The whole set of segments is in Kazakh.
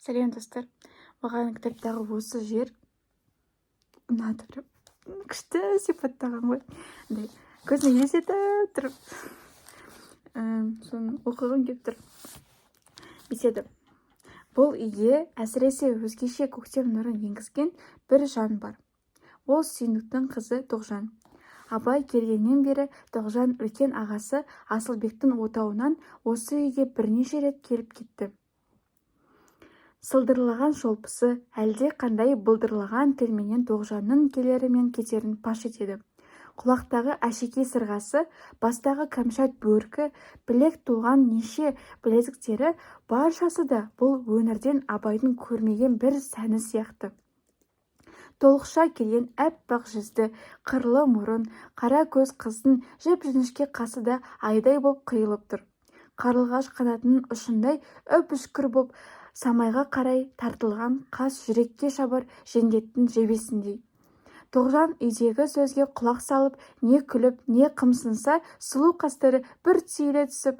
Сәлем достар. Маған кітаптағы осы жер ұнады, бір күшті сипаттаған ғой. Андай көзіне елестетіп тұрып, соны оқығым келіп тұр. Беседі. Бұл үйге әсіресе өзгеше көктем нұрын енгізген бір жан бар. Ол Сүйіндіктің қызы Тоғжан. Абай келгеннен бері Тоғжан үлкен ағасы Асылбектің отауынан осы үйге бірнеше рет келіп кетті. Сылдырлаған шолпысы әлде қандай бұлдырлаған тілменен Тоғжанның келері мен кетерін паш етеді. Құлақтағы әшекей сырғасы, бастағы кәмшат бөркі, білек туған неше білезіктері, баршасы да бұл өңірден Абайдың көрмеген бір сәні сияқты. Толықша келген әппақ жүзді, қырлы мұрын, қара көз қыздың жіп-жіңішке қасы да айдай боп қиылып тұр. Қарлығаш қанатының ұшындай үп-үшкір боп самайға қарай тартылған қас жүрекке шабар жендеттің жебесіндей. Тоғжан үйдегі сөзге құлақ салып, не күліп, не қымсынса, сұлу қастары бір түйіле түсіп,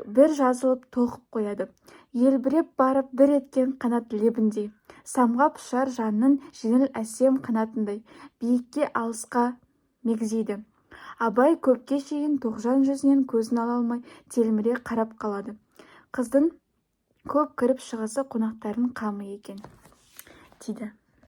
бір жазылып толқып қояды. Елбіреп барып бір еткен қанат лебіндей, самғап ұшар жанның жеңіл әсем қанатындай, биікке алысқа мегзейді. Абай көпке шейін Тоғжан жүзінен көзін ала алмай телміре қарап қалады. Қыздың көп кіріп шығысы қонақтардың қамы екен, дейді.